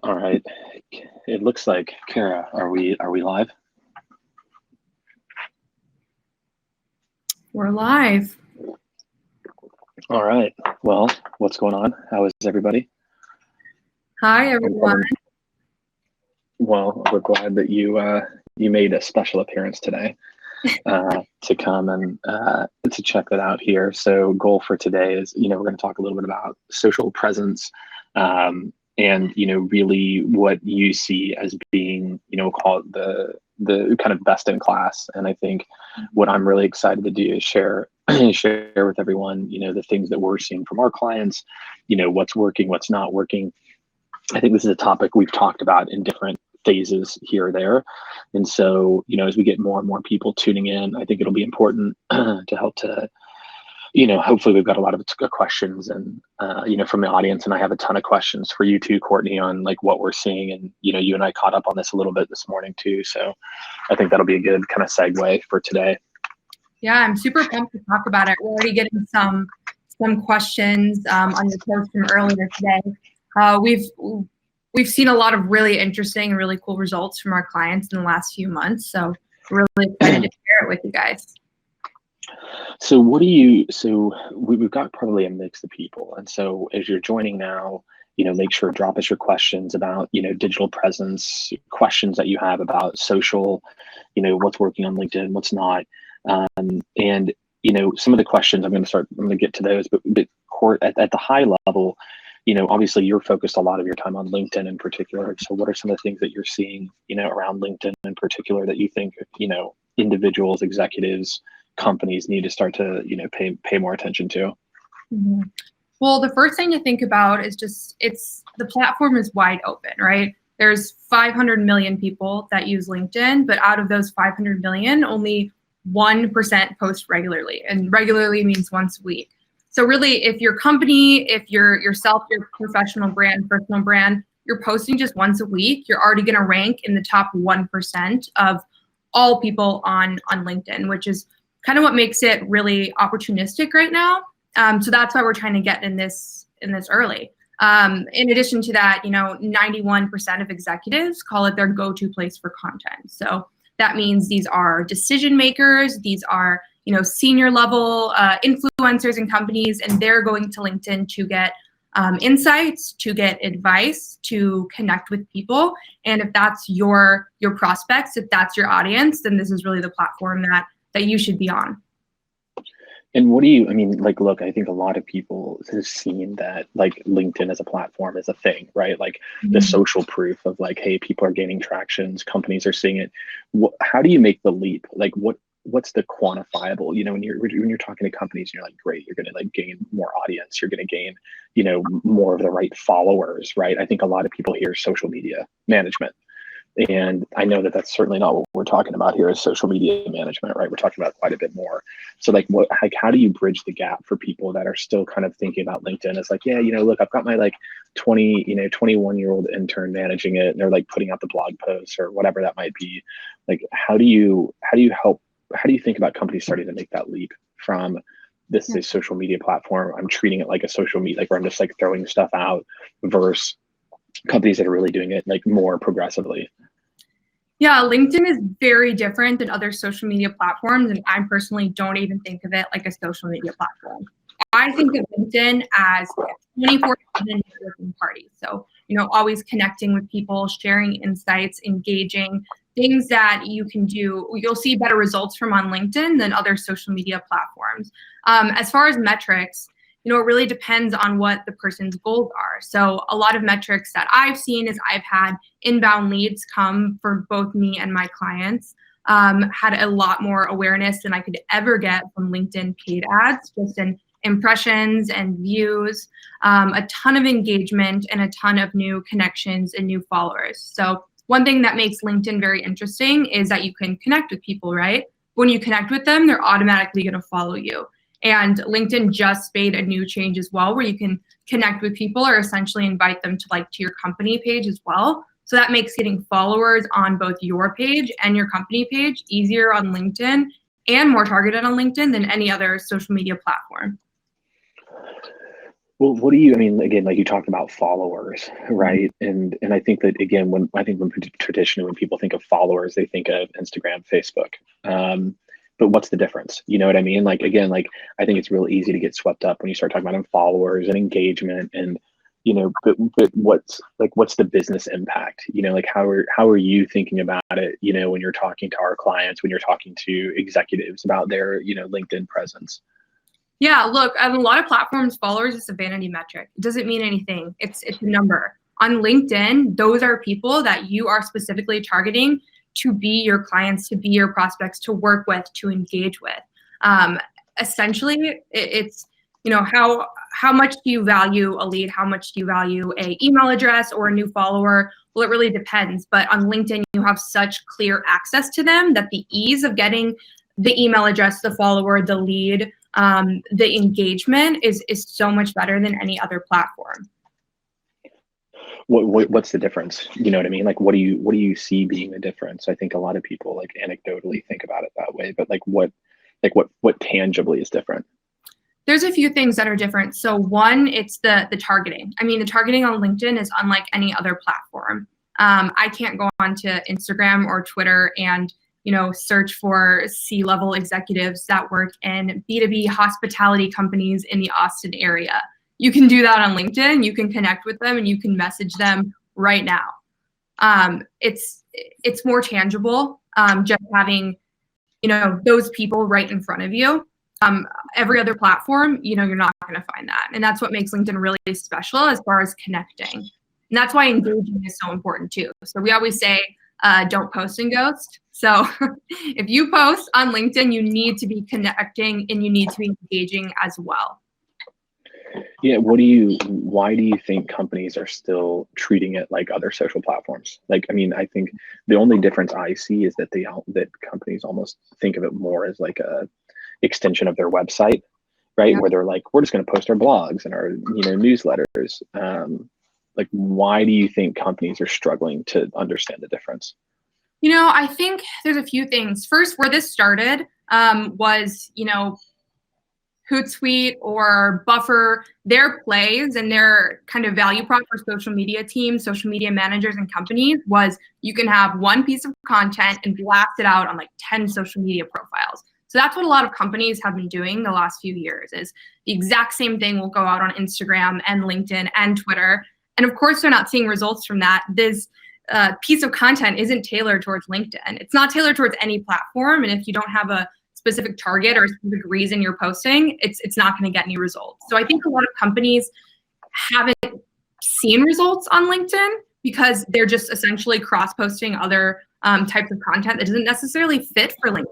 All right. It looks like, Kara, are we live? We're live. All right. Well, what's going on? How is everybody? Hi, everyone. Well, we're glad that you made a special appearance today to come and to check that out here. So, goal for today is, we're going to talk a little bit about social presence, and really what you see as being, call it the kind of best in class. And I think what I'm really excited to do is share with everyone, the things that we're seeing from our clients, what's working, what's not working. I think this is a topic we've talked about in different phases here or there. And so, as we get more and more people tuning in, I think it'll be important to help to, hopefully we've got a lot of questions and, from the audience. And I have a ton of questions for you too, Courtney, on like what we're seeing. And, you and I caught up on this a little bit this morning too. So I think that'll be a good kind of segue for today. Yeah, I'm super pumped to talk about it. We're already getting some questions on your post from earlier today. We've seen a lot of really interesting and really cool results from our clients in the last few months. So we're really excited to share it with you guys. So we've got probably a mix of people. And so as you're joining now, make sure drop us your questions about, digital presence, questions that you have about social, what's working on LinkedIn, what's not. And some of the questions I'm going to get to those, but Court, at the high level, obviously you're focused a lot of your time on LinkedIn in particular. So what are some of the things that you're seeing, around LinkedIn in particular that you think, individuals, executives, companies need to start to, pay more attention to? Mm-hmm. Well, the first thing to think about is the platform is wide open, right? There's 500 million people that use LinkedIn, but out of those 500 million, only 1% post regularly, and regularly means once a week. So really, if your company, if you're yourself, your professional brand, personal brand, you're posting just once a week, you're already going to rank in the top 1% of all people on LinkedIn, which is kind of what makes it really opportunistic right now. So that's why we're trying to get in this early. In addition to that, 91% of executives call it their go-to place for content. So that means these are decision makers, these are senior level influencers in companies, and they're going to LinkedIn to get insights, to get advice, to connect with people. And if that's your prospects, if that's your audience, then this is really the platform that you should be on. And look, I think a lot of people have seen that like LinkedIn as a platform is a thing, right? Like the social proof of like, hey, people are gaining tractions, companies are seeing it. How do you make the leap? Like what's the quantifiable, when you're talking to companies and you're like, great, you're going to like gain more audience, you're going to gain, more of the right followers, right? I think a lot of people hear social media management. And I know that that's certainly not what we're talking about here is social media management, right? We're talking about quite a bit more. So how do you bridge the gap for people that are still kind of thinking about LinkedIn as like, yeah, look, I've got my like 21-year-old intern managing it and they're like putting out the blog posts or whatever that might be. Like, how do you think about companies starting to make that leap from this is a social media platform, I'm treating it like a social media, like where I'm just like throwing stuff out, versus companies that are really doing it like more progressively? Yeah, LinkedIn is very different than other social media platforms, and I personally don't even think of it like a social media platform. I think of LinkedIn as 24/7 networking party. So, always connecting with people, sharing insights, engaging, things that you can do. You'll see better results from on LinkedIn than other social media platforms. As far as metrics, it really depends on what the person's goals are. So a lot of metrics that I've seen is I've had inbound leads come for both me and my clients, had a lot more awareness than I could ever get from LinkedIn paid ads, just in impressions and views, a ton of engagement and a ton of new connections and new followers. So one thing that makes LinkedIn very interesting is that you can connect with people, right? When you connect with them, they're automatically going to follow you. And LinkedIn just made a new change as well, where you can connect with people or essentially invite them to your company page as well. So that makes getting followers on both your page and your company page easier on LinkedIn and more targeted on LinkedIn than any other social media platform. Well, what do you, I mean, again, like you talked about followers, right? And I think that again, when traditionally when people think of followers, they think of Instagram, Facebook. But what's the difference? You know what I mean? Like again, like I think it's real easy to get swept up when you start talking about followers and engagement and but what's the business impact? Like how are you thinking about it, when you're talking to our clients, when you're talking to executives about their, LinkedIn presence? Yeah, look, on a lot of platforms, followers is a vanity metric. It doesn't mean anything. It's a number. On LinkedIn, those are people that you are specifically targeting to be your clients, to be your prospects, to work with, to engage with. Essentially, it's how much do you value a lead? How much do you value a email address or a new follower? Well, it really depends. But on LinkedIn, you have such clear access to them that the ease of getting the email address, the follower, the lead, the engagement is so much better than any other platform. What's the difference? You know what I mean? Like, what do you see being the difference? I think a lot of people like anecdotally think about it that way, but what tangibly is different? There's a few things that are different. So one, it's the targeting. I mean, the targeting on LinkedIn is unlike any other platform. I can't go onto Instagram or Twitter and search for C-level executives that work in B2B hospitality companies in the Austin area. You can do that on LinkedIn. You can connect with them and you can message them right now. It's more tangible, just having, those people right in front of you. Every other platform, you're not going to find that. And that's what makes LinkedIn really special as far as connecting. And that's why engaging is so important too. So we always say, don't post and ghost. So if you post on LinkedIn, you need to be connecting and you need to be engaging as well. Yeah. Why do you think companies are still treating it like other social platforms? Like, I mean, I think the only difference I see is that that companies almost think of it more as like a extension of their website, right? Yeah. Where they're like, we're just going to post our blogs and our, newsletters. Like, why do you think companies are struggling to understand the difference? I think there's a few things. First, where this started was, Hootsuite or Buffer, their plays and their kind of value prop for social media teams, social media managers and companies was you can have one piece of content and blast it out on like 10 social media profiles. So that's what a lot of companies have been doing the last few years is the exact same thing will go out on Instagram and LinkedIn and Twitter. And of course, they're not seeing results from that. This piece of content isn't tailored towards LinkedIn. It's not tailored towards any platform. And if you don't have a specific target or a specific reason you're posting, it's not going to get any results. So I think a lot of companies haven't seen results on LinkedIn because they're just essentially cross-posting other types of content that doesn't necessarily fit for LinkedIn.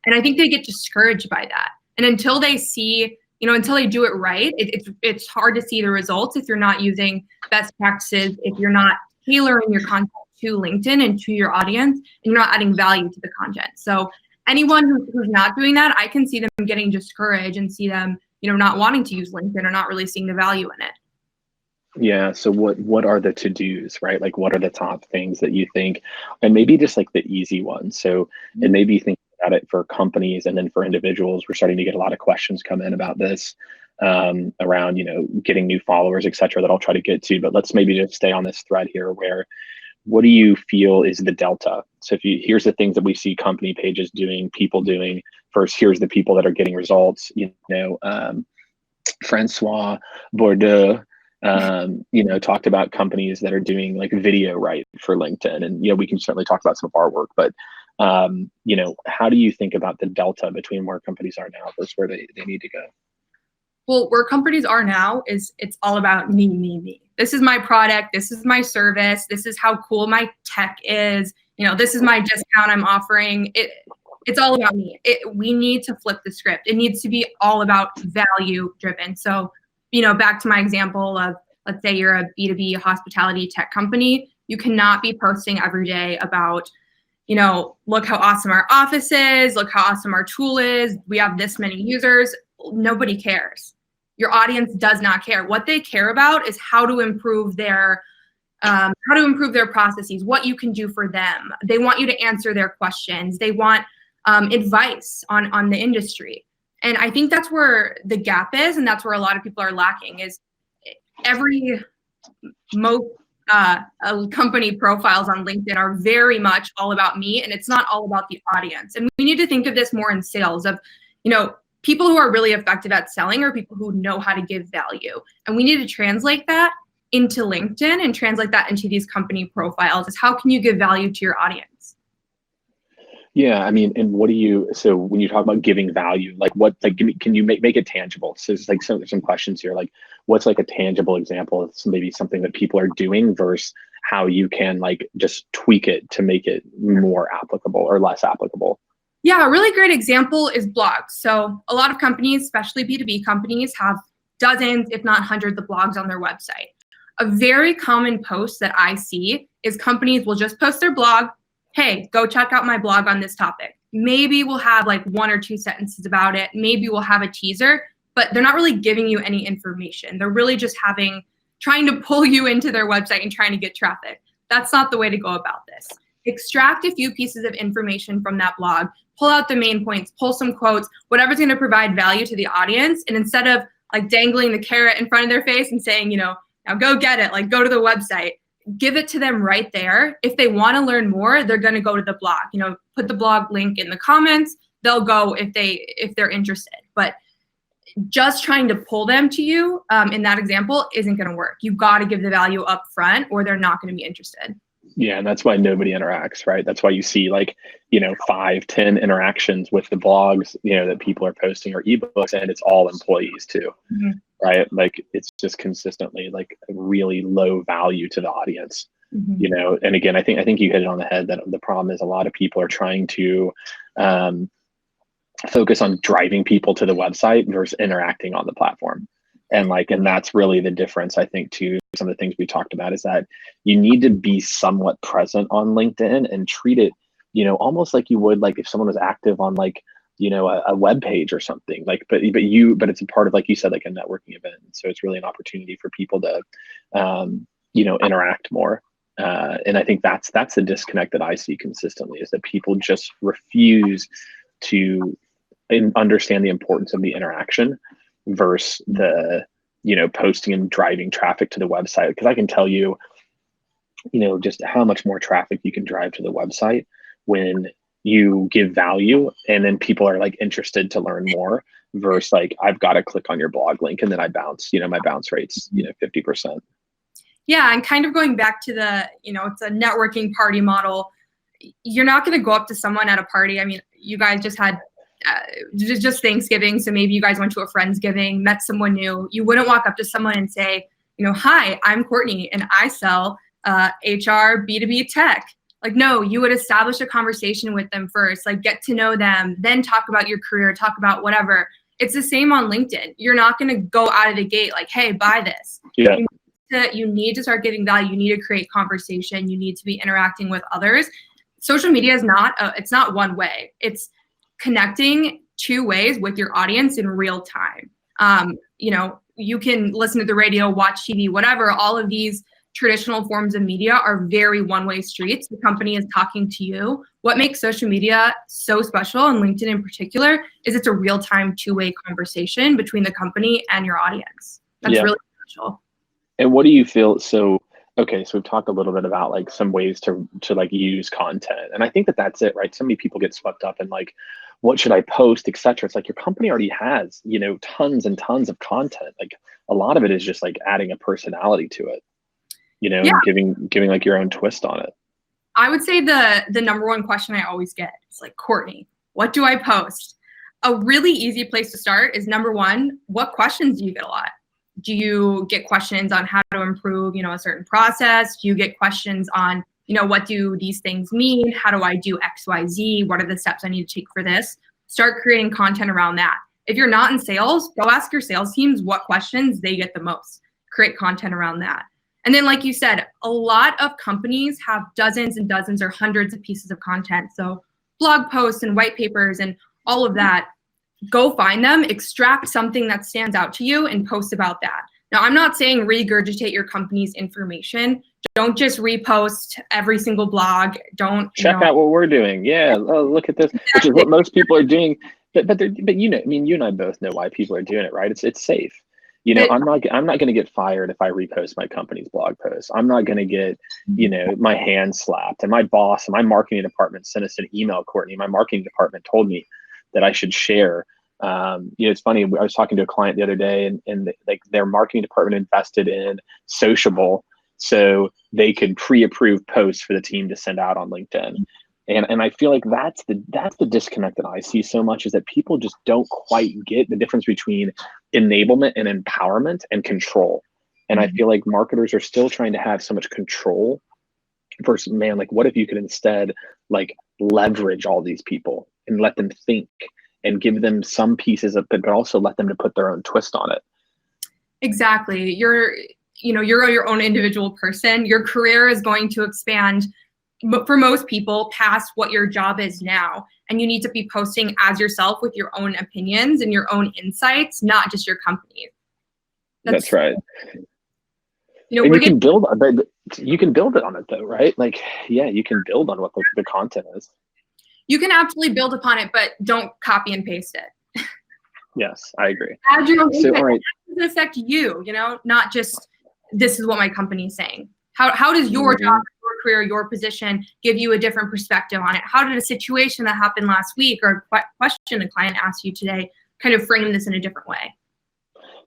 And I think they get discouraged by that. And until they see, until they do it right, it's hard to see the results if you're not using best practices, if you're not tailoring your content to LinkedIn and to your audience, and you're not adding value to the content. So anyone who's not doing that, I can see them getting discouraged and see them, not wanting to use LinkedIn or not really seeing the value in it. Yeah. So what are the to-dos, right? Like what are the top things that you think, and maybe just like the easy ones. So, and maybe think about it for companies and then for individuals. We're starting to get a lot of questions come in about this around, getting new followers, et cetera, that I'll try to get to, but let's maybe just stay on this thread here where what do you feel is the delta? So here's the things that we see company pages doing, people doing. First, here's the people that are getting results, Francois Bordeaux, talked about companies that are doing like video right for LinkedIn. And, we can certainly talk about some of our work, but, how do you think about the delta between where companies are now versus where they need to go? Well, where companies are now is it's all about me, me, me. This is my product. This is my service. This is how cool my tech is. This is my discount I'm offering. It's all about me. We need to flip the script. It needs to be all about value driven. So, back to my example of, let's say you're a B2B hospitality tech company. You cannot be posting every day about, look how awesome our office is. Look how awesome our tool is. We have this many users. Nobody cares. Your audience does not care. What they care about is how to improve their processes, what you can do for them. They want you to answer their questions. They want advice on the industry. And I think that's where the gap is, and that's where a lot of people are lacking is every most company profiles on LinkedIn are very much all about me, and it's not all about the audience. And we need to think of this more in sales of, people who are really effective at selling are people who know how to give value. And we need to translate that into LinkedIn and translate that into these company profiles is how can you give value to your audience? Yeah, I mean, and so when you talk about giving value, can you make it tangible? So there's like some questions here, like what's like a tangible example of maybe something that people are doing versus how you can like just tweak it to make it more applicable or less applicable? Yeah, a really great example is blogs. So a lot of companies, especially B2B companies, have dozens, if not hundreds of blogs on their website. A very common post that I see is companies will just post their blog, hey, go check out my blog on this topic. Maybe we'll have like 1 or 2 sentences about it. Maybe we'll have a teaser, but they're not really giving you any information. They're really just trying to pull you into their website and trying to get traffic. That's not the way to go about this. Extract a few pieces of information from that blog, pull out the main points, pull some quotes, whatever's going to provide value to the audience. And instead of like dangling the carrot in front of their face and saying, now go get it, like go to the website, give it to them right there. If they want to learn more, they're going to go to the blog, put the blog link in the comments. They'll go if they're interested. But just trying to pull them to you in that example isn't going to work. You've got to give the value up front or they're not going to be interested. Yeah, and that's why nobody interacts, right? That's why you see 5, 10 interactions with the blogs, that people are posting or ebooks, and it's all employees too, right? Like it's just consistently like really low value to the audience, And again, I think you hit it on the head that the problem is a lot of people are trying to focus on driving people to the website versus interacting on the platform. And that's really the difference, I think, too. Some of the things we talked about is that you need to be somewhat present on LinkedIn and treat it, almost like you would like if someone was active on a web page or something. But it's a part of, like you said, like a networking event. So it's really an opportunity for people to, interact more. And I think that's the disconnect that I see consistently is that people just refuse to understand the importance of the interaction versus the posting and driving traffic to the website. Because I can tell you, just how much more traffic you can drive to the website when you give value and then people are like interested to learn more versus like I've got to click on your blog link and then I bounce, my bounce rate's 50%. Yeah, and kind of going back to the, it's a networking party model. You're not going to go up to someone at a party. I mean, you guys just had just Thanksgiving, so maybe you guys went to a Friendsgiving, met someone new. You wouldn't walk up to someone and say, hi, I'm Courtney and I sell HR B2B tech. Like, no, you would establish a conversation with them first, like get to know them, then talk about your career, talk about whatever. It's the same on LinkedIn. You're not going to go out of the gate like, hey, buy this. Yeah. You need to start giving value. You need to create conversation. You need to be interacting with others. Social media is it's not one way. It's connecting 2 ways with your audience in real time. You can listen to the radio, watch TV, whatever. All of these traditional forms of media are very one-way streets. The company is talking to you. What makes social media so special, and LinkedIn in particular, is it's a real-time 2-way conversation between the company and your audience. That's really special. And what do you feel? So we've talked a little bit about like some ways to like use content. And I think that's it, right? So many people get swept up in like, what should I post, et cetera. It's like your company already has, tons and tons of content. Like a lot of it is just like adding a personality to it, and giving like your own twist on it. I would say the number one question I always get is like, Courtney, what do I post? A really easy place to start is number one, what questions do you get a lot? Do you get questions on how to improve, a certain process? Do you get questions on, what do these things mean? How do I do X, Y, Z? What are the steps I need to take for this? Start creating content around that. If you're not in sales, go ask your sales teams what questions they get the most. Create content around that. And then, like you said, a lot of companies have dozens and dozens or hundreds of pieces of content. So blog posts and white papers and all of that. Go find them, extract something that stands out to you and post about that. Now, I'm not saying regurgitate your company's information. Don't just repost every single blog. Don't check out what we're doing. Yeah, look at this, which is what most people are doing. But you and I both know why people are doing it, right? It's safe. You know, I'm not going to get fired if I repost my company's blog post. I'm not going to get, you know, my hand slapped. And my boss and my marketing department sent us an email, Courtney. My marketing department told me that I should share. You know, it's funny. I was talking to a client the other day, and like their marketing department invested in Sociable so they could pre-approve posts for the team to send out on LinkedIn. And I feel like that's the disconnect that I see so much, is that people just don't quite get the difference between enablement and empowerment and control. And I feel like marketers are still trying to have so much control versus, man, like what if you could instead like leverage all these people and let them think and give them some pieces of it, but also let them to put their own twist on it. Exactly. You're your own individual person. Your career is going to expand for most people past what your job is now. And you need to be posting as yourself with your own opinions and your own insights, not just your company. That's right. You know, and you can build it on it though, right? Like, yeah, you can build on what the content is. You can absolutely build upon it, but don't copy and paste it. Yes, I agree. Add your own insight. All right. How does it affect you, you know, not just this is what my company is saying. How does your job, your career, your position give you a different perspective on it? How did a situation that happened last week or a question a client asked you today kind of frame this in a different way?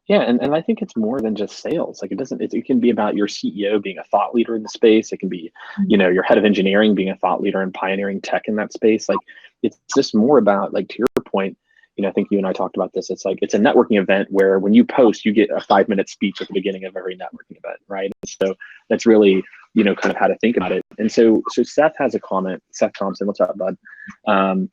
Yeah, and I think it's more than just sales. Like it can be about your CEO being a thought leader in the space. It can be, you know, your head of engineering being a thought leader and pioneering tech in that space. Like it's just more about, like, to your point, you know, I think you and I talked about this. It's like, it's a networking event where when you post, you get a 5-minute speech at the beginning of every networking event, right? So that's really, you know, kind of how to think about it. And so Seth has a comment. Seth Thompson, what's up, bud? And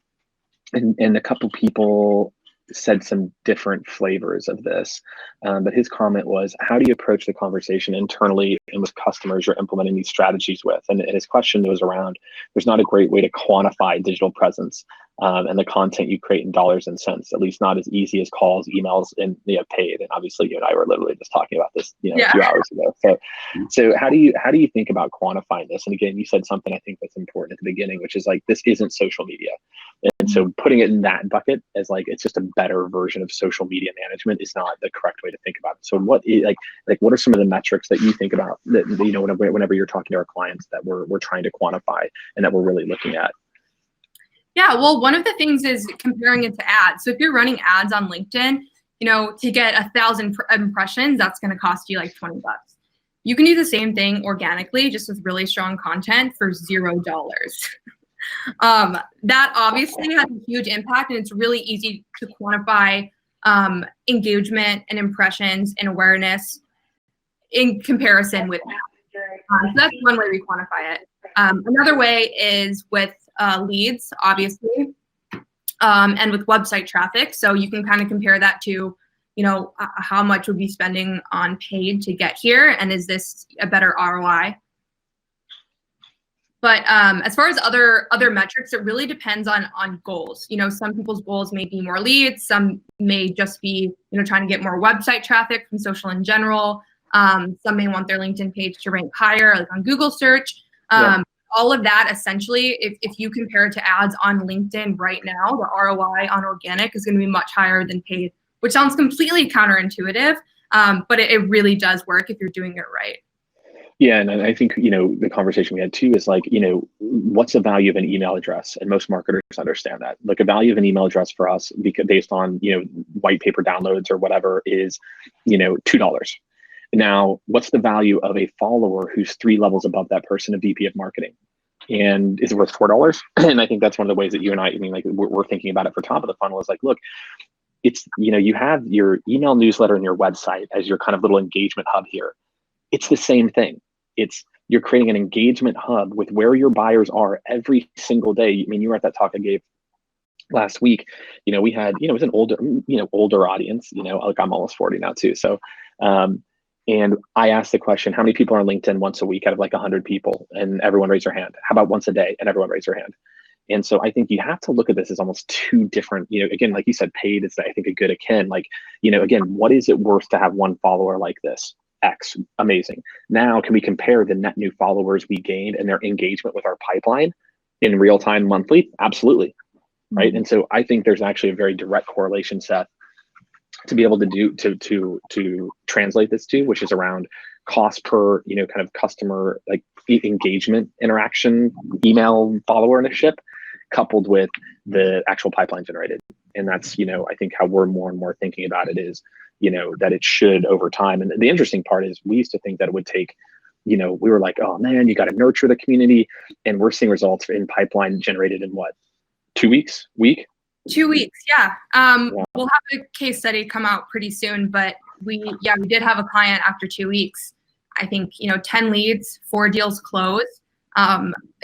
a couple people said some different flavors of this, but his comment was, how do you approach the conversation internally and with customers you're implementing these strategies with? And his question was around, there's not a great way to quantify digital presence and the content you create in dollars and cents, at least not as easy as calls, emails, and paid. And obviously you and I were literally just talking about this, a few hours ago. So how do you think about quantifying this? And again, you said something I think that's important at the beginning, which is like, this isn't social media. And so putting it in that bucket as like, it's just a better version of social media management is not the correct way to think about it. So what are some of the metrics that you think about that, whenever you're talking to our clients that we're trying to quantify and that we're really looking at? Yeah, well, one of the things is comparing it to ads. So if you're running ads on LinkedIn, to get 1,000 impressions, that's going to cost you like $20. You can do the same thing organically, just with really strong content for $0. That obviously has a huge impact, and it's really easy to quantify engagement and impressions and awareness in comparison with ads. So that's one way we quantify it. Another way is with leads, obviously, and with website traffic. So you can kind of compare that to, how much would be spending on paid to get here, and is this a better ROI? But as far as other metrics, it really depends on goals. Some people's goals may be more leads. Some may just be, trying to get more website traffic from social in general. Some may want their LinkedIn page to rank higher, like on Google search. All of that, essentially, if you compare it to ads on LinkedIn right now, the ROI on organic is going to be much higher than paid, which sounds completely counterintuitive, but it really does work if you're doing it right. Yeah, and I think, the conversation we had too is like, what's the value of an email address? And most marketers understand that. Like, a value of an email address for us, because based on, white paper downloads or whatever, is, $2. Now, what's the value of a follower who's 3 levels above that person, a VP of marketing? And is it worth $4? And I think that's one of the ways that you and I mean, like, we're thinking about it for top of the funnel, is like, look, it's, you have your email newsletter and your website as your kind of little engagement hub here. It's the same thing. You're creating an engagement hub with where your buyers are every single day. I mean, you were at that talk I gave last week. We had, it was an older audience, like I'm almost 40 now too. So, and I asked the question, how many people are on LinkedIn once a week out of like 100 people? And everyone raised their hand. How about once a day? And everyone raised their hand. And so I think you have to look at this as almost two different, again, like you said, paid is, I think, a good akin. Like, again, what is it worth to have one follower like this? X, amazing. Now, can we compare the net new followers we gained and their engagement with our pipeline in real time monthly? Absolutely. Right. And so I think there's actually a very direct correlation, Seth, to be able to do to translate this to, which is around cost per kind of customer like engagement, interaction, email followership, coupled with the actual pipeline generated. And that's I think how we're more and more thinking about it is that it should over time. And the interesting part is we used to think that it would take we were like, oh man, you got to nurture the community, and we're seeing results in pipeline generated in what, 2 weeks, week? 2 weeks, yeah. We'll have a case study come out pretty soon, but we did have a client after 2 weeks. I think 10 leads, 4 deals closed,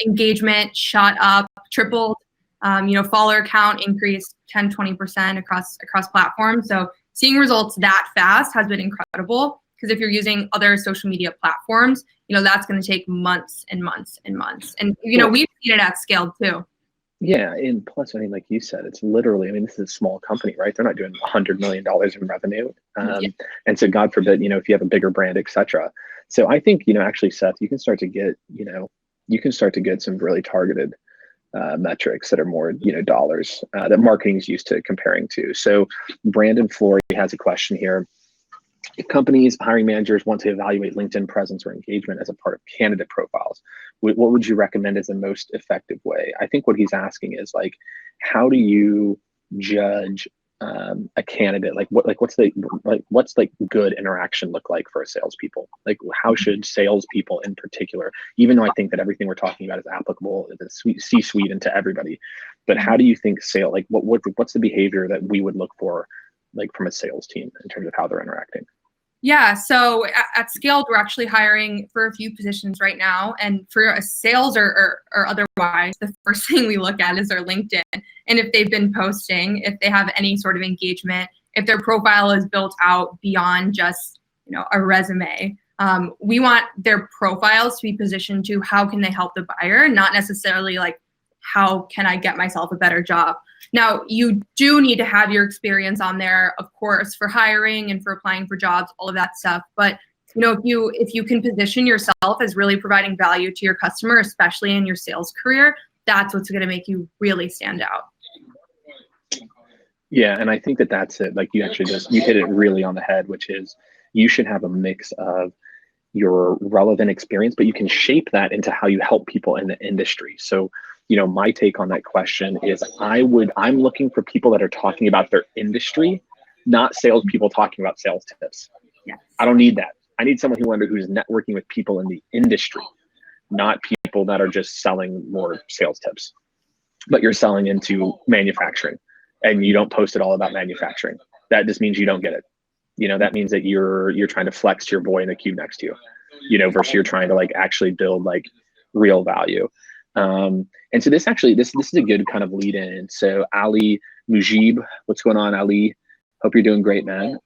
engagement shot up, tripled, follower count increased 10-20% across platforms. So seeing results that fast has been incredible, because if you're using other social media platforms, that's going to take months and months and months. And we've seen it at scale too. Yeah, and plus, I mean, like you said, it's literally, I mean, this is a small company, right? They're not doing $100 million in revenue. And so God forbid, if you have a bigger brand, et cetera. So I think, actually, Seth, you can start to get, some really targeted metrics that are more, dollars that marketing is used to comparing to. So Brandon Flory has a question here. If companies, hiring managers want to evaluate LinkedIn presence or engagement as a part of candidate profiles, what would you recommend as the most effective way? I think what he's asking is like, how do you judge a candidate? What's the good interaction look like for a salespeople? Like, how should salespeople in particular, even though I think that everything we're talking about is applicable in the C-suite and to everybody, but how do you think what's the behavior that we would look for, like from a sales team in terms of how they're interacting? Yeah, so at Skaled, we're actually hiring for a few positions right now. And for a sales or otherwise, the first thing we look at is their LinkedIn. And if they've been posting, if they have any sort of engagement, if their profile is built out beyond just a resume. We want their profiles to be positioned to how can they help the buyer, not necessarily like how can I get myself a better job. Now, you do need to have your experience on there, of course, for hiring and for applying for jobs, all of that stuff. But if you can position yourself as really providing value to your customer, especially in your sales career, that's what's going to make you really stand out. Yeah, and I think that's it. Like you hit it really on the head, which is you should have a mix of your relevant experience, but you can shape that into how you help people in the industry. So my take on that question is I'm looking for people that are talking about their industry, not salespeople talking about sales tips. Yes. I don't need that. I need someone who's networking with people in the industry, not people that are just selling more sales tips. But you're selling into manufacturing and you don't post it all about manufacturing. That just means you don't get it. That means that you're trying to flex to your boy in the cube next to you, versus you're trying to like actually build like real value. And so this is a good kind of lead in. So Ali Mujib, what's going on, Ali? Hope you're doing great, man.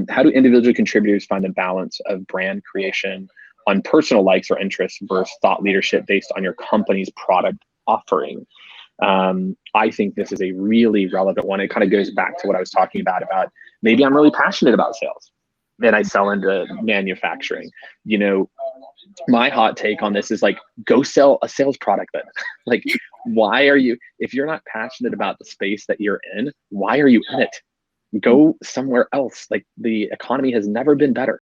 How do individual contributors find a balance of brand creation on personal likes or interests versus thought leadership based on your company's product offering? I think this is a really relevant one. It kind of goes back to what I was talking about maybe I'm really passionate about sales and I sell into manufacturing. My hot take on this is like, go sell a sales product then. Like, if you're not passionate about the space that you're in, why are you in it? Go somewhere else. Like, the economy has never been better.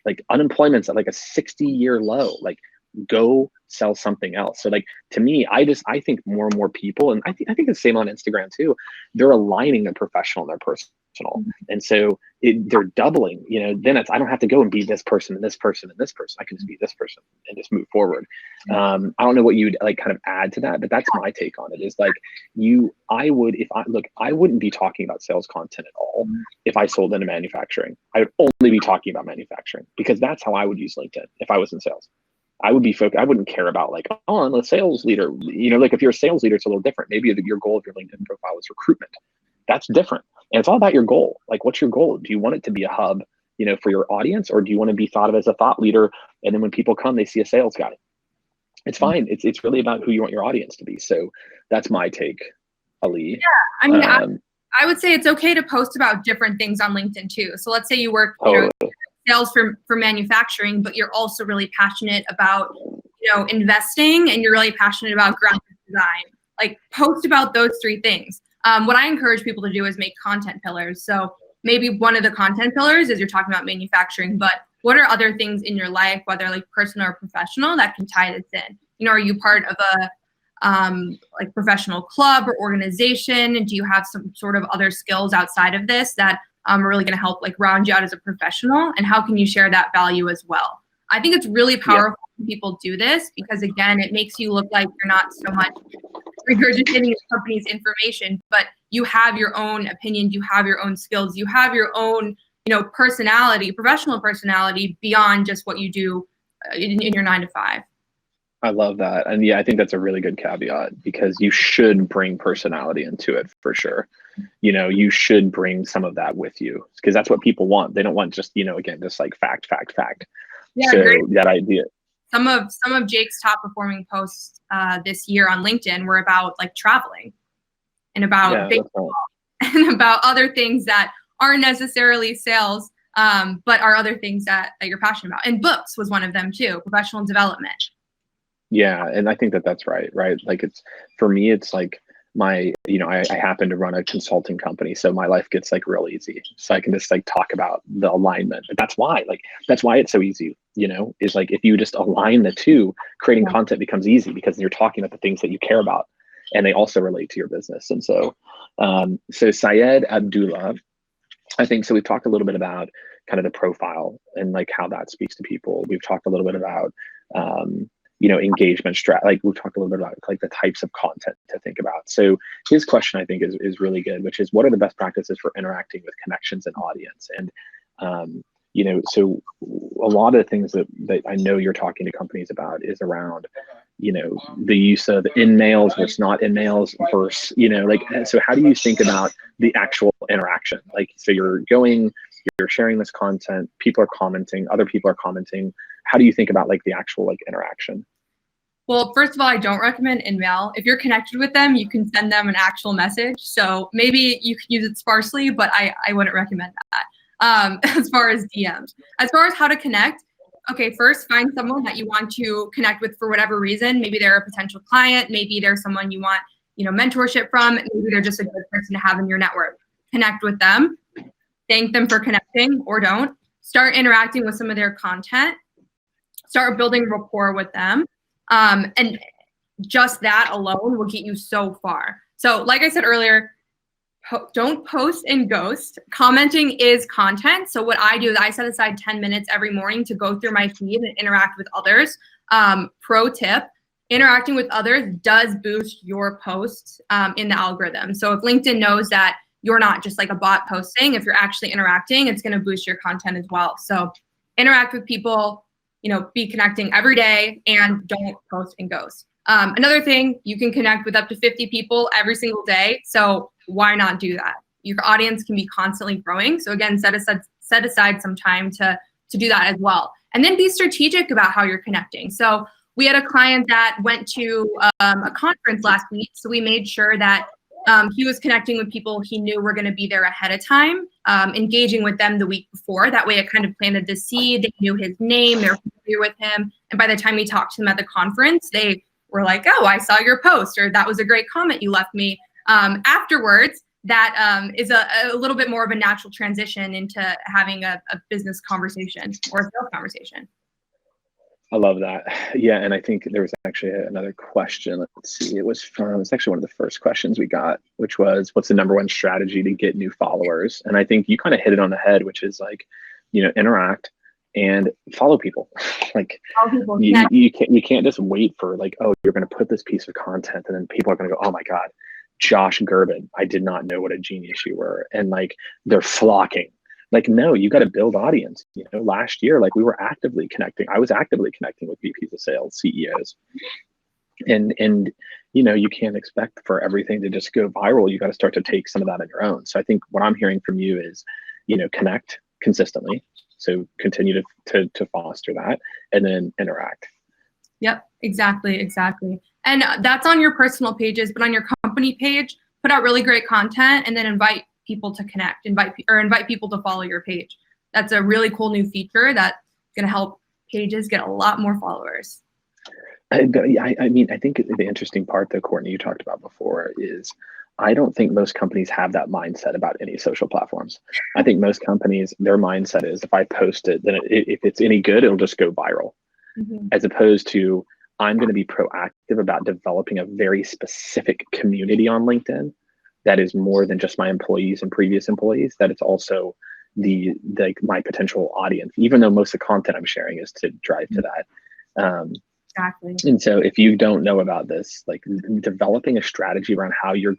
Like, unemployment's at like a 60-year low. Like, go sell something else. So like, to me, I think more and more people, and I think the same on Instagram too, they're aligning their professional and their personal. And so they're doubling, then I don't have to go and be this person and this person and this person. I can just be this person and just move forward. I don't know what you'd like kind of add to that, but that's my take on it is like I wouldn't be talking about sales content at all if I sold into manufacturing. I would only be talking about manufacturing because that's how I would use LinkedIn if I was in sales. I would be focused. I wouldn't care about like, oh, I'm a sales leader. Like if you're a sales leader, it's a little different. Maybe your goal of your LinkedIn profile is recruitment. That's different. And it's all about your goal. Like, what's your goal? Do you want it to be a hub, for your audience, or do you want to be thought of as a thought leader? And then when people come, they see a sales guy. It's fine. It's really about who you want your audience to be. So that's my take, Ali. Yeah, I mean, I would say it's okay to post about different things on LinkedIn too. So let's say you work, sales for manufacturing, but you're also really passionate about, investing, and you're really passionate about graphic design. Like, post about those 3 things. What I encourage people to do is make content pillars. So maybe one of the content pillars is you're talking about manufacturing, but what are other things in your life, whether like personal or professional, that can tie this in? You know, are you part of a like professional club or organization? And do you have some sort of other skills outside of this that are really going to help like round you out as a professional? And how can you share that value as well? I think it's really powerful when people do this, because again, it makes you look like you're not so much regurgitating the company's information, but you have your own opinions, you have your own skills, you have your own, you know, personality, professional personality beyond just what you do in your 9 to 5. I love that. And yeah, I think that's a really good caveat, because you should bring personality into it for sure. You know, you should bring some of that with you, because that's what people want. They don't want just, you know, again, just like fact. Yeah, so great. that idea. Some of Jake's top performing posts this year on LinkedIn were about like traveling and about baseball and about other things that aren't necessarily sales, but are other things that you're passionate about. And books was one of them too, professional development. Yeah. And I think that that's right. Like it's, for me, it's like my, you know, I happen to run a consulting company, so my life gets like real easy. So I can just like talk about the alignment. But that's why it's so easy, you know, is like, if you just align the two, creating content becomes easy, because you're talking about the things that you care about and they also relate to your business. And so, so Syed Abdullah, I think, so we've talked a little bit about kind of the profile and like how that speaks to people. We've talked a little bit about, you know, engagement like we've talked a little bit about like the types of content to think about. So his question, I think, is really good, which is, what are the best practices for interacting with connections and audience? And, you know, so a lot of the things that I know you're talking to companies about is around, you know, the use of in mails versus not in mails versus, you know, like, so how do you think about the actual interaction? Like, so you're sharing this content, people are commenting, other people are commenting. How do you think about like the actual like interaction? Well, first of all, I don't recommend InMail. If you're connected with them, you can send them an actual message. So maybe you can use it sparsely, but I wouldn't recommend that. As far as DMs, as far as how to connect, okay, first find someone that you want to connect with for whatever reason. Maybe they're a potential client. Maybe they're someone you want, you know, mentorship from. Maybe they're just a good person to have in your network. Connect with them. Thank them for connecting, or don't. Start interacting with some of their content. Start building rapport with them. And just that alone will get you so far. So like I said earlier, don't post and ghost. Commenting is content. So what I do is I set aside 10 minutes every morning to go through my feed and interact with others. Pro tip, interacting with others does boost your posts in the algorithm. So if LinkedIn knows that you're not just like a bot posting, if you're actually interacting, it's going to boost your content as well. So interact with people, you know, be connecting every day, and don't post and ghost. Another thing, you can connect with up to 50 people every single day. So why not do that? Your audience can be constantly growing. So again, set aside some time to do that as well. And then be strategic about how you're connecting. So we had a client that went to a conference last week. So we made sure that he was connecting with people he knew were going to be there ahead of time, engaging with them the week before. That way it kind of planted the seed. They knew his name, they were familiar with him. And by the time we talked to them at the conference, they were like, oh, I saw your post, or that was a great comment you left me. Afterwards, that is a little bit more of a natural transition into having a business conversation or a sales conversation. I love that. Yeah. And I think there was actually another question. Let's see. It's actually one of the first questions we got, which was, what's the number one strategy to get new followers? And I think you kind of hit it on the head, which is like, you know, interact and follow people. Like you can't just wait for like, oh, you're going to put this piece of content and then people are going to go, oh my God, Josh Gerben, I did not know what a genius you were. And like, they're flocking. Like, no, you got to build audience. You know, last year, like we were actively connecting. I was actively connecting with VPs of sales, CEOs. And, you know, you can't expect for everything to just go viral. You got to start to take some of that on your own. So I think what I'm hearing from you is, you know, connect consistently. So continue to foster that, and then interact. Yep, exactly. And that's on your personal pages, but on your company page, put out really great content and then invite people to connect, invite people to follow your page. That's a really cool new feature that's going to help pages get a lot more followers. I mean, I think the interesting part that Courtney, you talked about before is I don't think most companies have that mindset about any social platforms. I think most companies, their mindset is if I post it, then if it's any good, it'll just go viral. As opposed to I'm going to be proactive about developing a very specific community on LinkedIn that is more than just my employees and previous employees, that it's also my potential audience, even though most of the content I'm sharing is to drive to that. Exactly. And so if you don't know about this, like developing a strategy around how you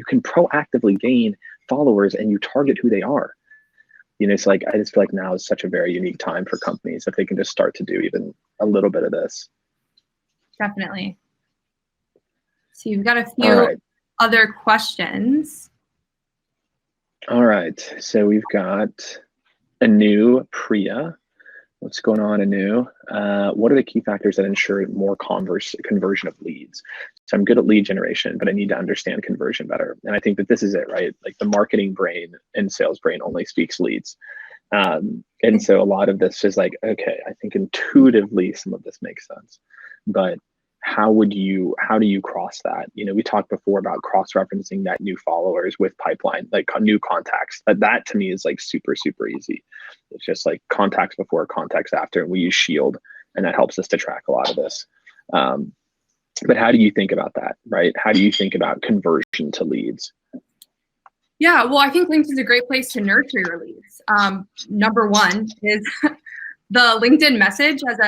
can proactively gain followers and you target who they are. It's like, I just feel like now is such a very unique time for companies if they can just start to do even a little bit of this. Definitely. So you've got a few other questions. All right. So we've got Anu Priya. What's going on, Anu? What are the key factors that ensure more conversion of leads? So I'm good at lead generation, but I need to understand conversion better. And I think that this is it, right? Like the marketing brain and sales brain only speaks leads. And so a lot of this is like, okay, I think intuitively some of this makes sense, but how do you cross that? We talked before about cross-referencing that new followers with pipeline, like new contacts. That to me is like super, super easy. It's just like contacts before, contacts after, and we use Shield, and that helps us to track a lot of this. But how do you think about that, right? How do you think about conversion to leads? Yeah, well, I think LinkedIn is a great place to nurture your leads. Number one is the LinkedIn message has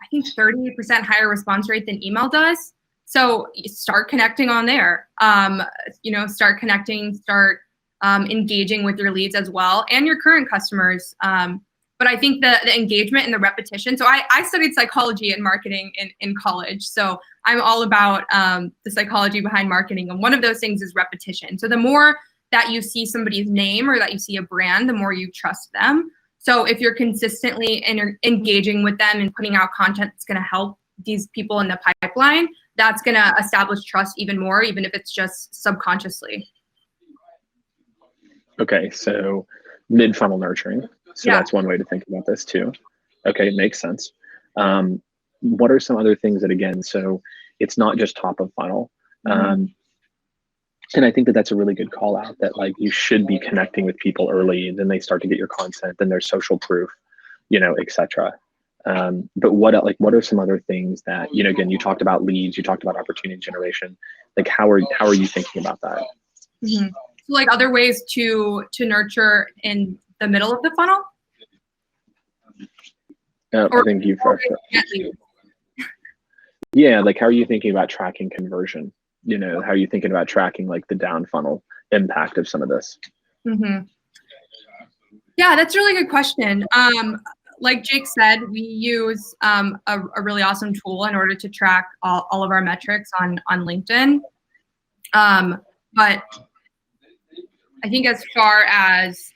I think 30% higher response rate than email does. So start connecting on there. Start connecting, start engaging with your leads as well and your current customers. But I think the engagement and the repetition. So I studied psychology and marketing in college. So I'm all about the psychology behind marketing. And one of those things is repetition. So the more that you see somebody's name or that you see a brand, the more you trust them. So if you're consistently engaging with them and putting out content that's going to help these people in the pipeline, that's going to establish trust even more, even if it's just subconsciously. Okay, so mid-funnel nurturing. So that's one way to think about this too. Okay, makes sense. What are some other things that, again, so it's not just top of funnel. And I think that that's a really good call out, that like you should be connecting with people early, and then they start to get your content, then there's social proof, et cetera. But what are some other things that, again, you talked about leads, you talked about opportunity generation. Like how are you thinking about that? So like other ways to nurture in the middle of the funnel? I think you first. Yeah, like how are you thinking about tracking conversion? How are you thinking about tracking like the down funnel impact of some of this? Yeah, that's a really good question. Like Jake said, we use a really awesome tool in order to track all of our metrics on LinkedIn. But I think as far as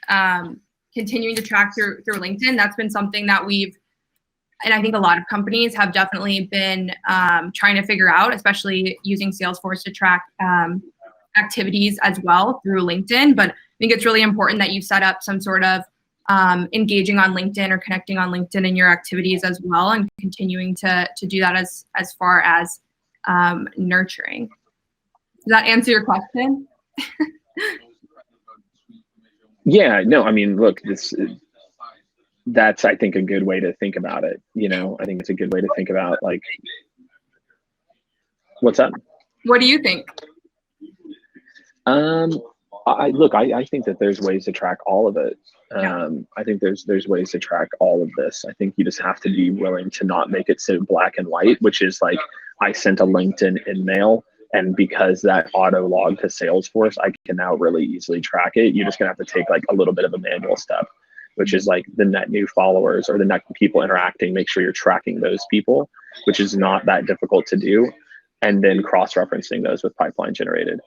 continuing to track through LinkedIn, that's been something that and I think a lot of companies have definitely been trying to figure out, especially using Salesforce to track activities as well through LinkedIn. But I think it's really important that you set up some sort of engaging on LinkedIn or connecting on LinkedIn in your activities as well, and continuing to do that as far as nurturing. Does that answer your question? Yeah, no, I mean, look, that's, I think, a good way to think about it. I think it's a good way to think about, like, what's up? What do you think? I think that there's ways to track all of it. I think there's ways to track all of this. I think you just have to be willing to not make it so black and white, which is like, I sent a LinkedIn email, and because that auto logged to Salesforce, I can now really easily track it. You're just gonna have to take like a little bit of a manual step, which is like the net new followers or the net people interacting. Make sure you're tracking those people, which is not that difficult to do, and then cross-referencing those with pipeline generated.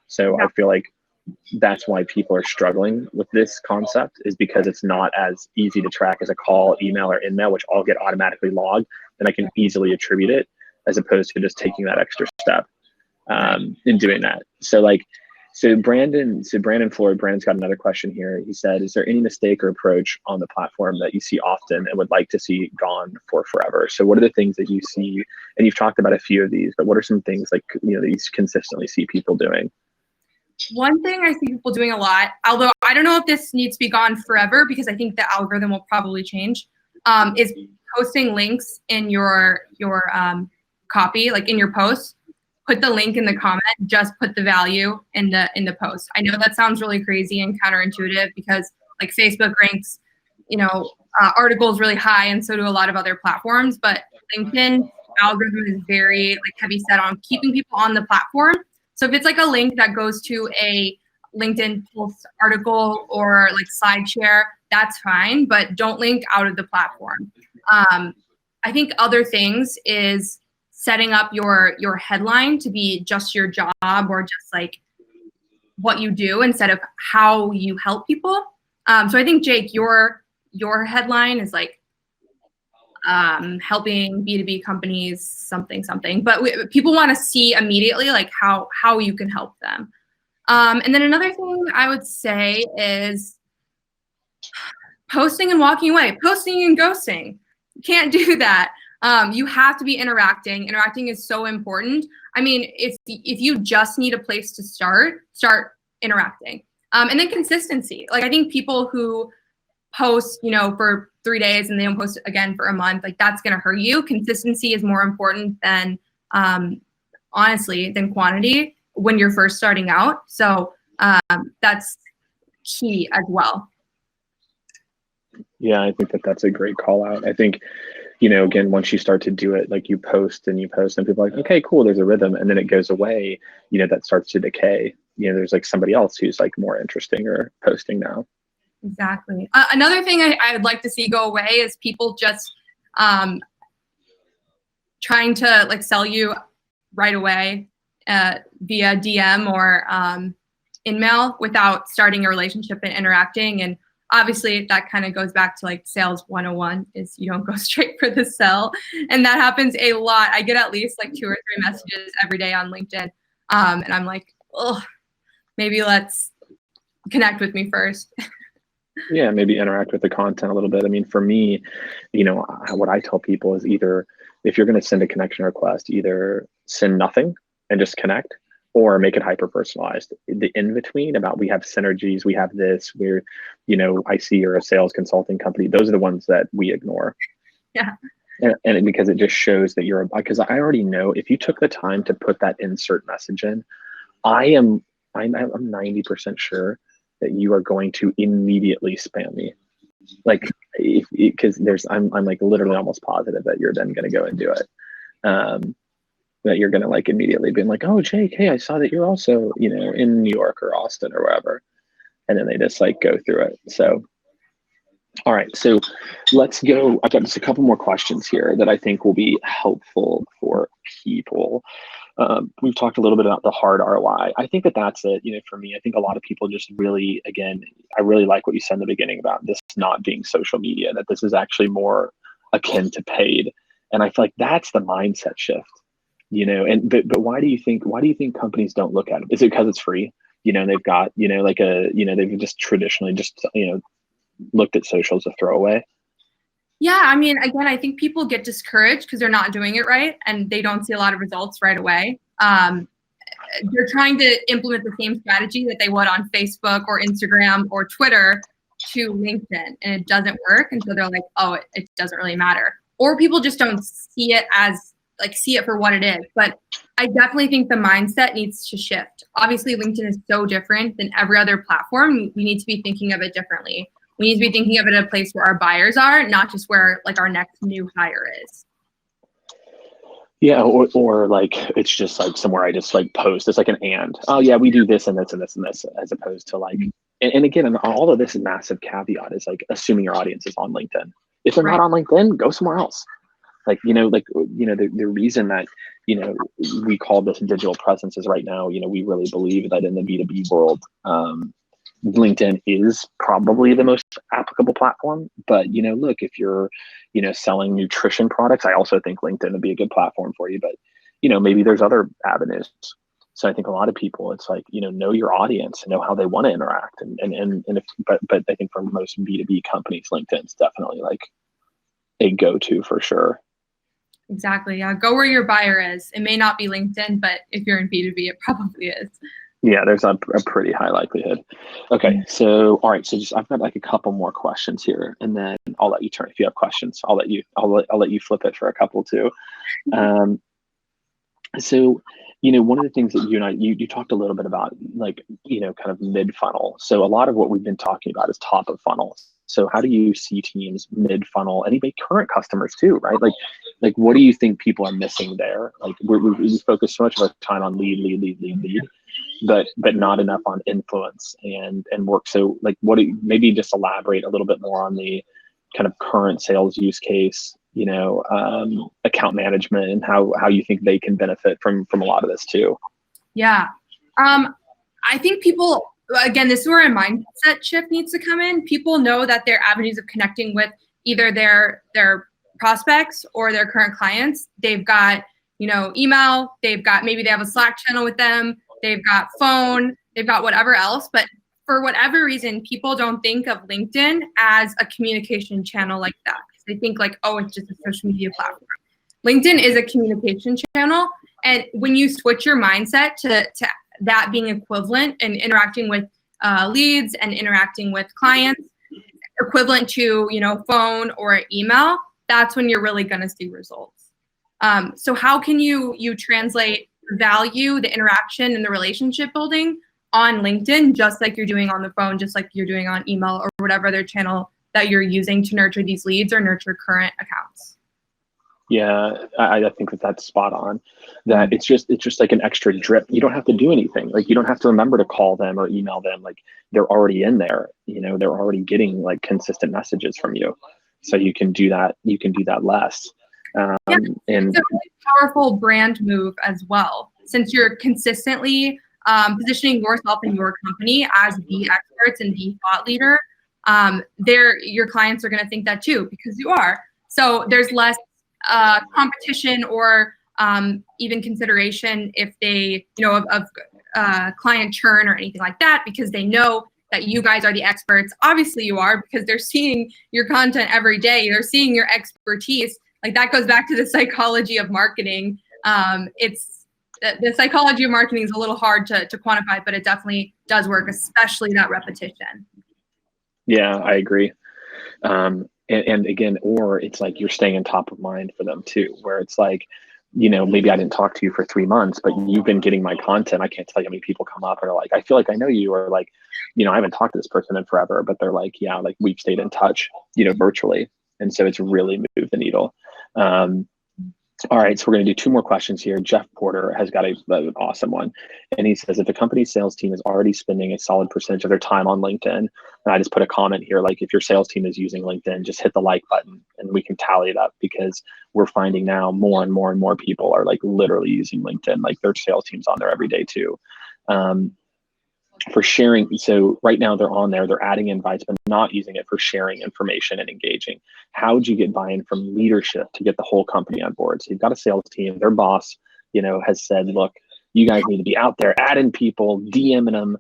So I feel like that's why people are struggling with this concept, is because it's not as easy to track as a call, email, or in-mail, which all get automatically logged, and I can easily attribute it, as opposed to just taking that extra step in doing that. So Brandon Floyd, Brandon's got another question here. He said, is there any mistake or approach on the platform that you see often and would like to see gone for forever? So what are the things that you see, and you've talked about a few of these, but what are some things like, that you consistently see people doing? One thing I see people doing a lot, although I don't know if this needs to be gone forever because I think the algorithm will probably change, is posting links in your copy, like in your post. Put the link in the comment, just put the value in the post. I know that sounds really crazy and counterintuitive because like Facebook ranks, articles really high, and so do a lot of other platforms. But LinkedIn algorithm is very like heavy set on keeping people on the platform. So if it's like a link that goes to a LinkedIn post article or like slide share, that's fine, but don't link out of the platform. I think other things is setting up your headline to be just your job or just like what you do instead of how you help people. So I think, Jake, your headline is like helping B2B companies something, but people want to see immediately like how you can help them. And then another thing I would say is posting and walking away, posting and ghosting. You can't do that. You have to be interacting. Interacting is so important. I mean, if you just need a place to start interacting. And then consistency. Like I think people who post, for 3 days and they don't post again for a month, like that's going to hurt you. Consistency is more important than, honestly, than quantity when you're first starting out. So that's key as well. Yeah, I think that's a great call out. I think, again, once you start to do it, like you post and people are like, okay, cool, there's a rhythm. And then it goes away, that starts to decay. There's like somebody else who's like more interesting or posting now. Exactly. Another thing I would like to see go away is people just trying to like sell you right away via DM or in-mail without starting a relationship and interacting. And obviously that kind of goes back to like sales 101 is you don't go straight for the sell. And that happens a lot. I get at least like 2 or 3 messages every day on LinkedIn. And I'm like, oh, maybe let's connect with me first. Yeah, maybe interact with the content a little bit. I mean, for me, what I tell people is either if you're going to send a connection request, either send nothing and just connect, or make it hyper personalized. The in between about we have synergies, we have this, we're, I see you're a sales consulting company. Those are the ones that we ignore. Yeah. And because it just shows that because I already know if you took the time to put that insert message in, I'm 90% sure that you are going to immediately spam me. Like, because I'm like literally almost positive that you're then going to go and do it. That you're going to like immediately be like, oh, Jake, hey, I saw that you're also, in New York or Austin or wherever. And then they just like go through it. So, all right, so let's go. I've got just a couple more questions here that I think will be helpful for people. We've talked a little bit about the hard ROI. I think that's it. For me, I think a lot of people just really, again, I really like what you said in the beginning about this not being social media, that this is actually more akin to paid. And I feel like that's the mindset shift, but why do you think companies don't look at it? Is it because it's free? They've got, they've just traditionally just, looked at social as a throwaway. Yeah, I mean, again, I think people get discouraged because they're not doing it right and they don't see a lot of results right away. They're trying to implement the same strategy that they would on Facebook or Instagram or Twitter to LinkedIn, and it doesn't work. And so they're like, oh, it doesn't really matter. Or people just don't see it for what it is. But I definitely think the mindset needs to shift. Obviously, LinkedIn is so different than every other platform. We need to be thinking of it differently. We need to be thinking of it as a place where our buyers are, not just where like our next new hire is. Yeah, or like it's just like somewhere I just like post. It's like an and. Oh yeah, we do this and this and this and this, as opposed to like. And again, all of this massive caveat is like assuming your audience is on LinkedIn. If they're not on LinkedIn, go somewhere else. The reason that we call this digital presence is right now. We really believe that in the B2B world. LinkedIn is probably the most applicable platform, but look, if you're selling nutrition products, I also think LinkedIn would be a good platform for you, but maybe there's other avenues. So I think a lot of people, it's like, know your audience, know how they want to interact, but I think for most B2B companies, LinkedIn's definitely like a go-to for sure. Exactly. Yeah. Go where your buyer is. It may not be LinkedIn, but if you're in B2B, it probably is. Yeah, there's a pretty high likelihood. Okay, so all right, so just I've got like a couple more questions here, and then I'll let you turn. If you have questions, I'll let you flip it for a couple too. Um, so, one of the things that you and you talked a little bit about, like, kind of mid funnel. So a lot of what we've been talking about is top of funnel. So how do you see teams mid funnel, anybody current customers too, right? Like what do you think people are missing there? Like we focus so much of our time on lead, but not enough on influence and work. So like maybe just elaborate a little bit more on the kind of current sales use case, account management, and how you think they can benefit from a lot of this too. Yeah. I think people, again, this is where a mindset shift needs to come in. People know that their avenues of connecting with either their prospects or their current clients, they've got, email, maybe they have a Slack channel with them, they've got phone, they've got whatever else. But for whatever reason, people don't think of LinkedIn as a communication channel like that. They think like, oh, it's just a social media platform. LinkedIn is a communication channel. And when you switch your mindset to that being equivalent and interacting with leads and interacting with clients, equivalent to, phone or email, that's when you're really going to see results. So how can you translate value, the interaction and the relationship building on LinkedIn, just like you're doing on the phone, just like you're doing on email or whatever other channel that you're using to nurture these leads or nurture current accounts? Yeah, I think that's spot on. That it's just like an extra drip. You don't have to do anything. Like you don't have to remember to call them or email them. Like they're already in there. They're already getting like consistent messages from you. So you can do that. You can do that less. And it's a really powerful brand move as well, since you're consistently positioning yourself and your company as the experts and the thought leader. Your clients are going to think that too, because you are. So there's less competition or even consideration if they, of client churn or anything like that, because they know that you guys are the experts. Obviously you are, because they're seeing your content every day. They're seeing your expertise. Like that goes back to the psychology of marketing. The psychology of marketing is a little hard to quantify, but it definitely does work, especially that repetition. Yeah, I agree. And again, or it's like you're staying on top of mind for them too, where it's like, maybe I didn't talk to you for 3 months, but you've been getting my content. I can't tell you how many people come up and are like, I feel like I know you, or like, I haven't talked to this person in forever, but they're like, yeah, like we've stayed in touch, virtually. And so it's really moved the needle. All right, so we're going to do 2 more questions here. Jeff Porter has got an awesome one. And he says, if a company's sales team is already spending a solid percentage of their time on LinkedIn, and I just put a comment here, like if your sales team is using LinkedIn, just hit the like button and we can tally it up, because we're finding now more and more people are like literally using LinkedIn, like their sales team's on there every day too. For sharing. So right now they're on there, they're adding invites, but not using it for sharing information and engaging. How would you get buy-in from leadership to get the whole company on board? So you've got a sales team, their boss, has said, look, you guys need to be out there adding people, DMing them.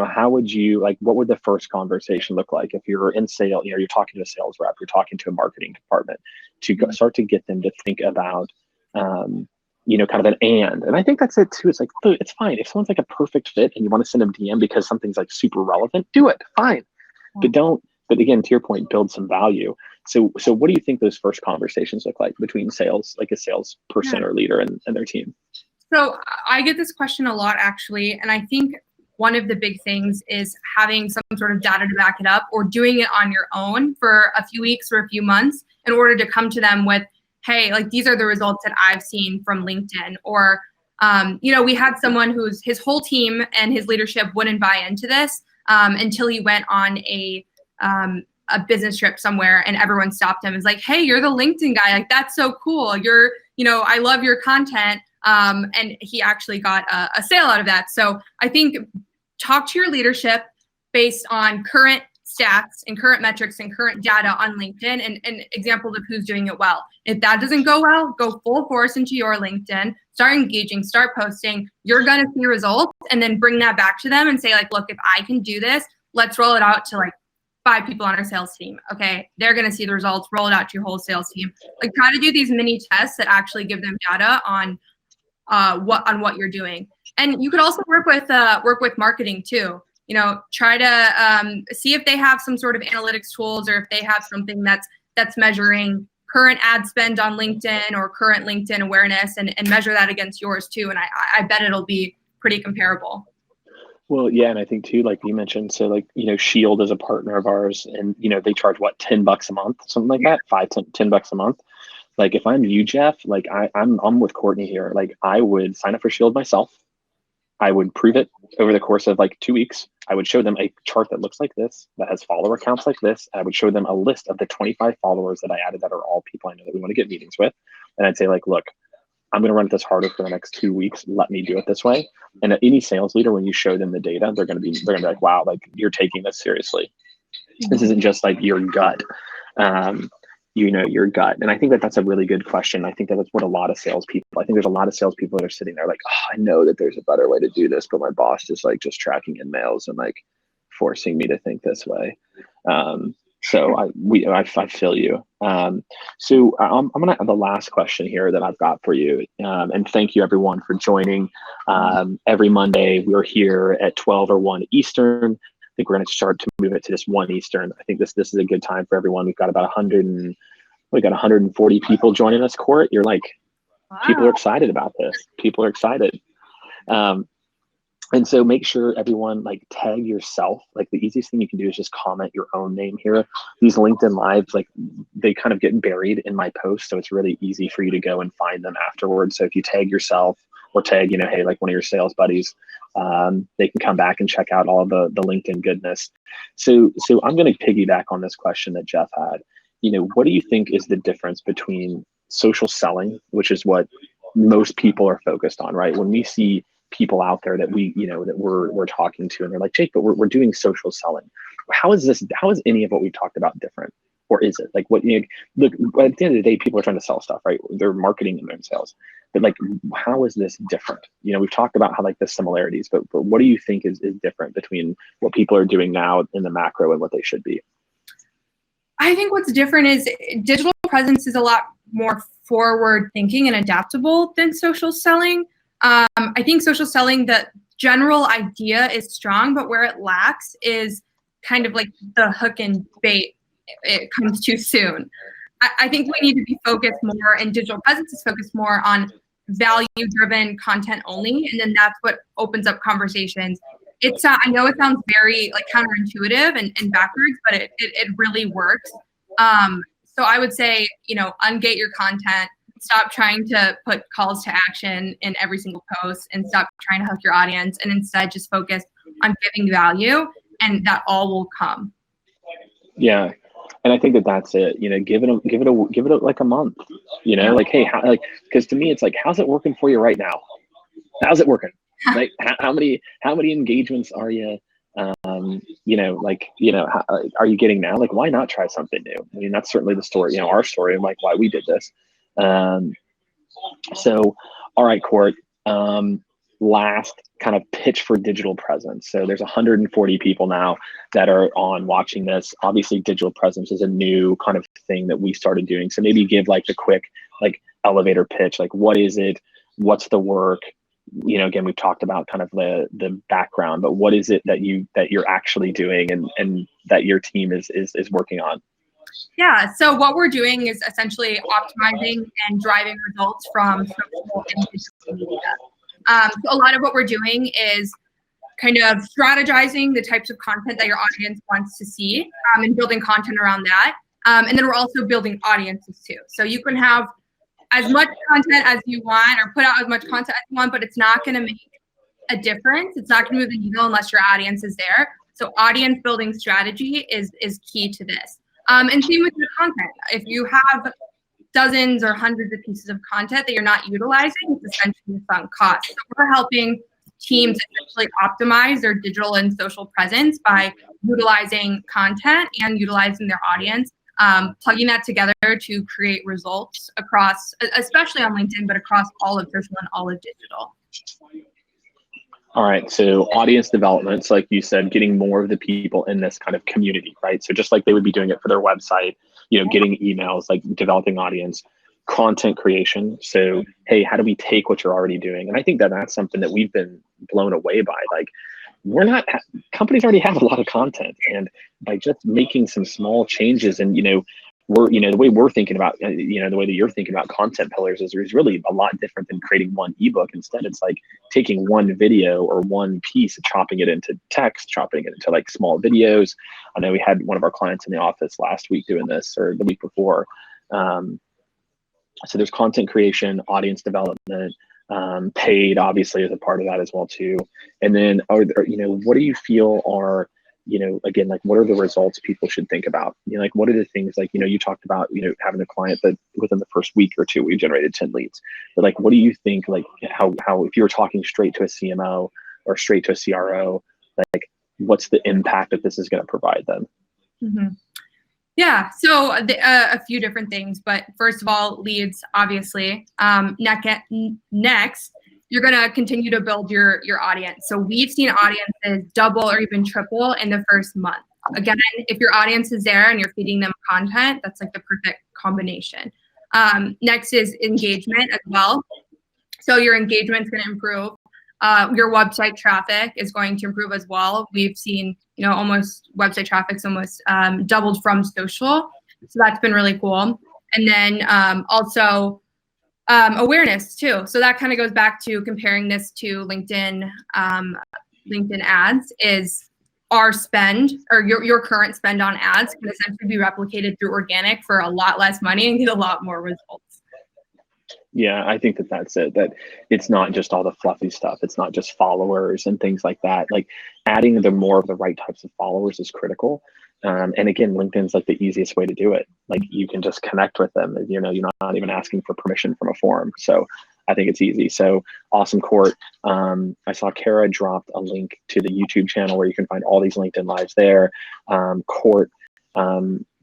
How would you, like, what would the first conversation look like if you're in sales, you're talking to a sales rep, you're talking to a marketing department, to start to get them to think about, kind of and I think that's it too. It's like, it's fine. If someone's like a perfect fit and you want to send them DM because something's like super relevant, do it, fine. But again, to your point, build some value. So what do you think those first conversations look like between sales, like a salesperson or leader and their team? So I get this question a lot actually. And I think one of the big things is having some sort of data to back it up, or doing it on your own for a few weeks or a few months in order to come to them with, hey, like these are the results that I've seen from LinkedIn. Or, we had someone his whole team and his leadership wouldn't buy into this until he went on a business trip somewhere and everyone stopped him. It's like, hey, you're the LinkedIn guy. Like, that's so cool. I love your content. And he actually got a sale out of that. So I think talk to your leadership based on current stats and current metrics and current data on LinkedIn and examples of who's doing it well. If that doesn't go well, go full force into your LinkedIn, start engaging, start posting. You're going to see results, and then bring that back to them and say, like, look, if I can do this, let's roll it out to like 5 people on our sales team. Okay. They're going to see the results, roll it out to your whole sales team. Like, try to do these mini tests that actually give them data on what you're doing. And you could also work with marketing too. You know, try to see if they have some sort of analytics tools, or if they have something that's measuring current ad spend on LinkedIn or current LinkedIn awareness, and measure that against yours too. And I bet it'll be pretty comparable. Well, yeah, and I think too, like you mentioned, so like, you know, Shield is a partner of ours, and you know, they charge what, $10 a month, something like that, $10 a month. Like if I'm you, Jeff, like I'm with Courtney here. Like I would sign up for Shield myself. I would prove it over the course of like 2 weeks. I would show them a chart that looks like this, that has follower accounts like this. And I would show them a list of the 25 followers that I added that are all people I know that we want to get meetings with. And I'd say like, look, I'm going to run this harder for the next 2 weeks. Let me do it this way. And any sales leader, when you show them the data, they're going to be like, wow, like you're taking this seriously. This isn't just like your gut. You know, your gut. And I think that that's a really good question. I think that that's what a lot of salespeople, I think there's a lot of salespeople that are sitting there like, oh, I know that there's a better way to do this, but my boss is like just tracking in mails and like forcing me to think this way. So I feel you. So I'm going to have the last question here that I've got for you. And thank you everyone for joining. Every Monday we're here at 12 or 1 Eastern. I think we're going to start to move it to just 1 Eastern. I think this is a good time for everyone. We've got about 140 people joining us, Court. You're like, wow. People are excited about this. People are excited. And so make sure everyone like tag yourself. Like the easiest thing you can do is just comment your own name here. These LinkedIn lives, like they kind of get buried in my post. So it's really easy for you to go and find them afterwards. So if you tag yourself or tag, you know, hey, like one of your sales buddies, they can come back and check out all the LinkedIn goodness. So I'm going to piggyback on this question that Jeff had. You know, what do you think is the difference between social selling, which is what most people are focused on, right? When we see people out there that we're talking to and they're like, Jake, but we're doing social selling. How is any of what we've talked about different? Or is it like what, you know, look, at the end of the day, people are trying to sell stuff, right? They're marketing in their own sales. But like, how is this different? You know, we've talked about how like the similarities, but what do you think is different between what people are doing now in the macro and what they should be? I think what's different is digital presence is a lot more forward thinking and adaptable than social selling. I think social selling, the general idea is strong, but where it lacks is kind of like the hook and bait. It comes too soon. I think we need to be focused more, and digital presence is focused more on value-driven content only, and then that's what opens up conversations. It's I know it sounds very like counterintuitive and backwards, but it really works. So I would say, you know, ungate your content. Stop trying to put calls to action in every single post, and stop trying to hook your audience, and instead just focus on giving value, and that all will come. Yeah. And I think that's it, you know, give it like a month, you know, like, hey, because to me, it's like, how's it working for you right now? How's it working? Like, how many engagements are you, you know, like, you know, are you getting now? Like, why not try something new? I mean, that's certainly the story, you know, our story and like why we did this. So, all right, Court, last kind of pitch for digital presence. So there's 140 people now that are on watching this. Obviously, digital presence is a new kind of thing that we started doing. So maybe give like the quick like elevator pitch, like what is it? What's the work? You know, again, we've talked about kind of the background, but what is it that you're actually doing and that your team is working on? Yeah, so what we're doing is essentially optimizing and driving results from social and digital media. So a lot of what we're doing is kind of strategizing the types of content that your audience wants to see, and building content around that. And then we're also building audiences too. So you can have as much content as you want, or put out as much content as you want, but it's not going to make a difference. It's not going to move the needle unless your audience is there. So audience building strategy is key to this. And same with your content. If you have dozens or hundreds of pieces of content that you're not utilizing, it's essentially a sunk cost. So we're helping teams essentially optimize their digital and social presence by utilizing content and utilizing their audience, plugging that together to create results across, especially on LinkedIn, but across all of social and all of digital. All right, so audience development, so like you said, getting more of the people in this kind of community, right? So just like they would be doing it for their website, you know, getting emails, like developing audience. content creation. So, hey, how do we take what you're already doing? And I think that that's something that we've been blown away by. Like, companies already have a lot of content, and by just making some small changes, and the way we're thinking about, the way that you're thinking about content pillars is really a lot different than creating one ebook. Instead, it's like taking one video or one piece, chopping it into text, chopping it into like small videos. I know we had one of our clients in the office last week doing this, or the week before. So there's content creation, audience development, paid obviously is a part of that as well too. And then, what do you feel are, again, like, what are the results people should think about? Like, what are the things, like, you talked about, having a client that within the first week or two, we generated 10 leads. But like, what do you think, like, how if you were talking straight to a CMO or straight to a CRO, like, what's the impact that this is going to provide them? Mm-hmm. Yeah, so a few different things, but first of all, leads, obviously. Next, you're going to continue to build your audience. So we've seen audiences double or even triple in the first month. Again, if your audience is there and you're feeding them content, that's like the perfect combination. Next is engagement as well. So your engagement is going to improve. Your website traffic is going to improve as well. We've seen, website traffic's almost doubled from social. So that's been really cool. And then also awareness too. So that kind of goes back to comparing this to LinkedIn ads. Is our spend, or your current spend on ads, can essentially be replicated through organic for a lot less money and get a lot more results. Yeah, I think that's it. That it's not just all the fluffy stuff. It's not just followers and things like that. Like, adding more of the right types of followers is critical. And again, LinkedIn's like the easiest way to do it. Like, you can just connect with them. You're not even asking for permission from a form. So I think it's easy. So awesome, Court. I saw Kara dropped a link to the YouTube channel where you can find all these LinkedIn lives there. Court,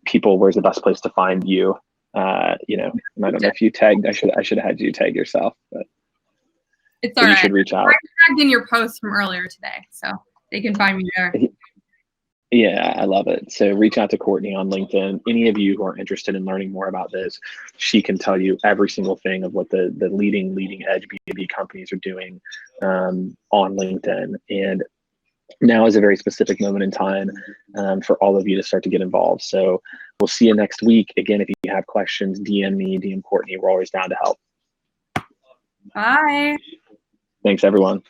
people, where's the best place to find you? And I don't know if you tagged. I should have had you tag yourself, but it's all right. You should reach out. I tagged in your post from earlier today, so they can find me there. Yeah, I love it. So reach out to Courtney on LinkedIn. Any of you who are interested in learning more about this, she can tell you every single thing of what the leading edge B2B companies are doing on LinkedIn. And now is a very specific moment in time for all of you to start to get involved. So we'll see you next week. Again, if you have questions, DM me, DM Courtney. We're always down to help. Bye. Thanks, everyone.